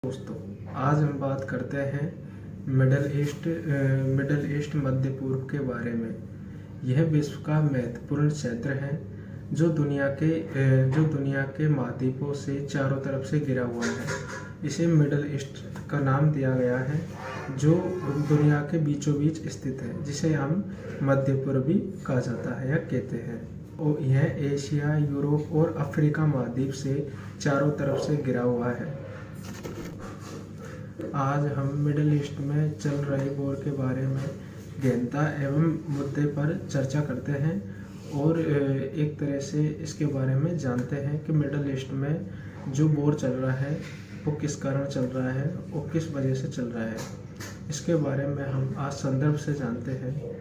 दोस्तों, आज हम बात करते हैं मिडल ईस्ट मध्य पूर्व के बारे में। यह विश्व का महत्वपूर्ण क्षेत्र है जो दुनिया के महाद्वीपों से चारों तरफ से घिरा हुआ है। इसे मिडल ईस्ट का नाम दिया गया है जो दुनिया के बीचों बीच स्थित है, जिसे हम मध्य पूर्व भी कहा जाता है या कहते हैं। और यह एशिया, यूरोप और अफ्रीका महाद्वीप से चारों तरफ से घिरा हुआ है। आज हम मिडिल ईस्ट में चल रहे वॉर के बारे में गहनता एवं मुद्दे पर चर्चा करते हैं और एक तरह से इसके बारे में जानते हैं कि मिडिल ईस्ट में जो वॉर चल रहा है वो किस कारण चल रहा है और किस वजह से चल रहा है। इसके बारे में हम आज संदर्भ से जानते हैं।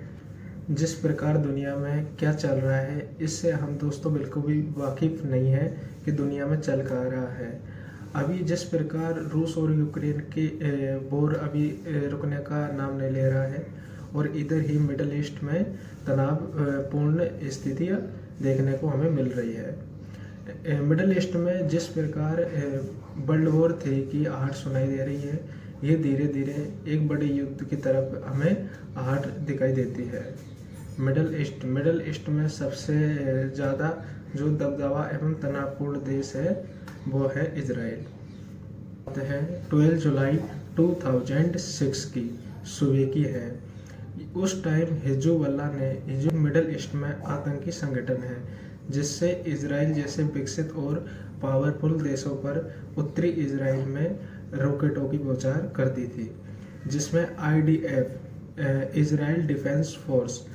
जिस प्रकार दुनिया में क्या चल रहा है, इससे हम दोस्तों बिल्कुल भी वाकिफ नहीं है कि दुनिया में चल क्या रहा है। अभी जिस प्रकार रूस और यूक्रेन के वॉर अभी रुकने का नाम नहीं ले रहा है और इधर ही मिडिल ईस्ट में तनावपूर्ण स्थितियाँ देखने को हमें मिल रही है। मिडिल ईस्ट में जिस प्रकार वर्ल्ड वॉर 3 की आहट सुनाई दे रही है, ये धीरे धीरे एक बड़े युद्ध की तरफ हमें आहट दिखाई देती है। मिडिल ईस्ट में सबसे ज़्यादा जो दबदबा एवं तनावपूर्ण देश है वो है इजराइल। 12 जुलाई 2006 की सुबह की है। उस टाइम हिजबुल्लाह मिडिल ईस्ट में आतंकी संगठन है जिससे इजराइल जैसे विकसित और पावरफुल देशों पर उत्तरी इजराइल में रॉकेटों की बौछार करती थी, जिसमें IDF Israel defence force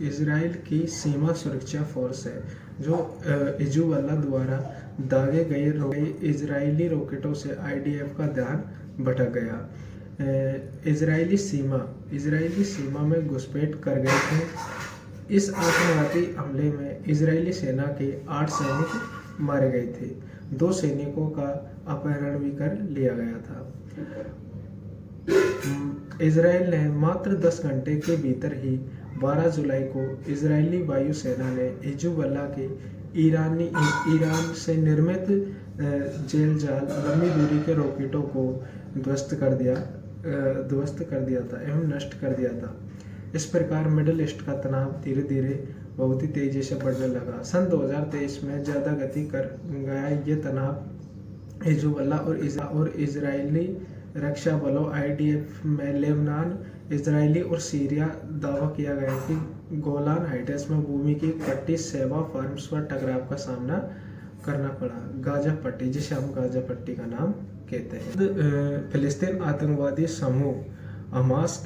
Israel की सीमा सुरक्षा फोर्स है जो हिजबुल्लाह द्वारा दागे गए इजरायली रॉकेटों से IDF का ध्यान भटक गया। इजरायली सीमा में घुसपैठ कर गए थे। इस आत्मघाती हमले में इजरायली सेना के 8 सैनिक मारे गए थे। 2 सैनिकों का अपहरण भी कर लिया गया था। इजराइल ने मात्र 10 घंटे के भीतर ही 12 जुलाई को इजरायली वायुसेना ने हिजबुल्लाह के ईरान से निर्मित जेल जाल लंबी दूरी के रॉकेटों को ध्वस्त कर दिया था एवं नष्ट कर दिया था। इस प्रकार मिडिल ईस्ट का तनाव धीरे धीरे बहुत ही तेजी से बढ़ने लगा। सन 2023 में ज़्यादा गति कर गया ये तनाव हिजबुल्लाह और इजरायली रक्षा बलों IDF में लेबनान, इजरायली और सीरिया दावा किया गया कि गोलान हाइट्स में भूमि की पट्टी सेवा फार्म्स पर टकराव का सामना करना पड़ा। गाजा पट्टी, जिसे हम गाजा पट्टी का नाम कहते हैं। फिलिस्तीन आतंकवादी समूह हमास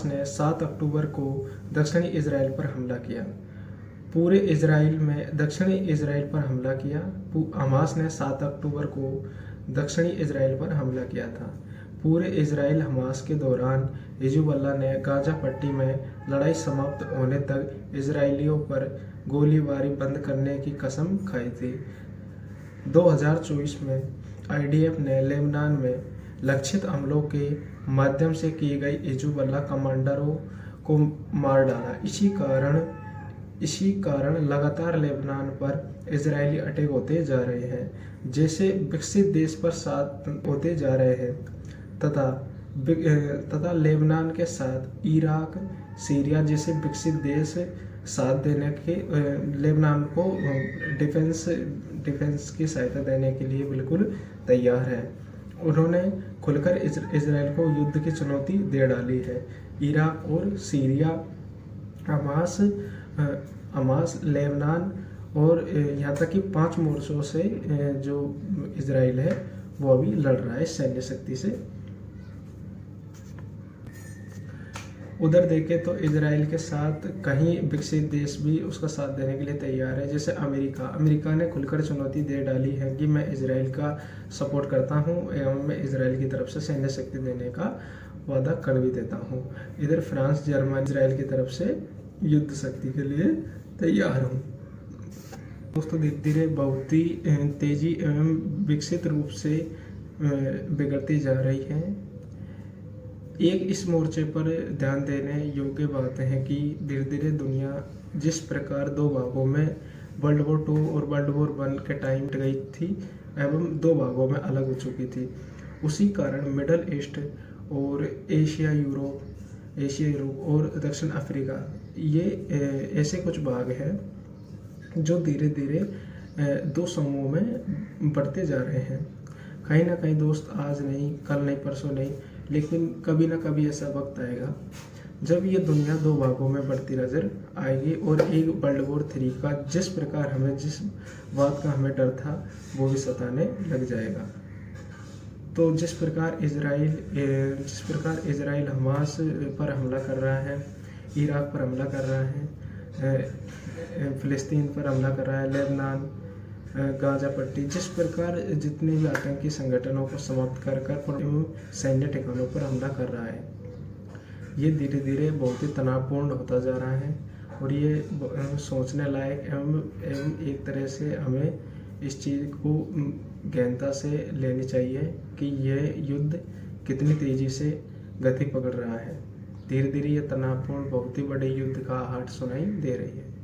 ने 7 अक्टूबर को दक्षिणी इजराइल पर हमला किया। हमास ने 7 अक्टूबर को दक्षिणी इजराइल पर हमला किया था। पूरे इजराइल हमास के दौरान हिजबुल्लाह ने गाजा पट्टी में लड़ाई समाप्त होने तक इजरायलियों पर गोलीबारी बंद करने की कसम खाई थी। 2024 में IDF ने लेबनान में लक्षित हमलों के माध्यम से की गई हिजबुल्लाह कमांडरों को मार डाला। इसी कारण लगातार लेबनान पर इजरायली अटैक होते जा रहे हैं, जैसे विकसित देश पर साथ होते जा रहे हैं तथा लेबनान के साथ इराक, सीरिया जैसे विकसित देश साथ देने के लेबनान को डिफेंस की सहायता देने के लिए बिल्कुल तैयार है। उन्होंने खुलकर इजराइल को युद्ध की चुनौती दे डाली है। इराक और सीरिया, हमास, लेबनान और यहाँ तक कि 5 मोर्चों से जो इजराइल है वो अभी लड़ रहा है सैन्य शक्ति से। उधर देखें तो इजराइल के साथ कहीं विकसित देश भी उसका साथ देने के लिए तैयार है, जैसे अमेरिका ने खुलकर चुनौती दे डाली है कि मैं इजराइल का सपोर्ट करता हूं एवं मैं इजराइल की तरफ से सैन्य शक्ति देने का वादा कर भी देता हूं। इधर फ्रांस, जर्मनी इजराइल की तरफ से युद्ध शक्ति के लिए तैयार हूँ। दोस्तों, धीरे धीरे बहुत ही तेजी एवं विकसित रूप से बिगड़ती जा रही है। एक इस मोर्चे पर ध्यान देने योग्य बात है कि धीरे धीरे दुनिया जिस प्रकार 2 भागों में वर्ल्ड वॉर 2 और वर्ल्ड वॉर 1 के टाइम गई थी, एवं दो भागों में अलग हो चुकी थी। उसी कारण मिडल ईस्ट और एशिया यूरोप और दक्षिण अफ्रीका, ये ऐसे कुछ भाग हैं जो धीरे धीरे दो समूह में बढ़ते जा रहे हैं। कहीं ना कहीं दोस्त आज नहीं, कल नहीं, परसों नहीं, लेकिन कभी ना कभी ऐसा वक्त आएगा जब ये दुनिया दो भागों में बढ़ती नजर आएगी और एक वर्ल्ड वॉर 3 का जिस बात का हमें डर था वो भी सताने लग जाएगा। तो जिस प्रकार इजराइल हमास पर हमला कर रहा है, इराक पर हमला कर रहा है, फिलिस्तीन पर हमला कर रहा है, लेबनान, गाजा पट्टी, जिस प्रकार जितने भी आतंकी संगठनों को समाप्त कर सैन्य ठिकानों पर हमला कर रहा है, ये धीरे धीरे बहुत ही तनावपूर्ण होता जा रहा है। और ये सोचने लायक एवं एक तरह से हमें इस चीज़ को गहनता से लेनी चाहिए कि यह युद्ध कितनी तेज़ी से गति पकड़ रहा है। धीरे धीरे ये तनावपूर्ण बहुत ही बड़े युद्ध का आहट सुनाई दे रही है।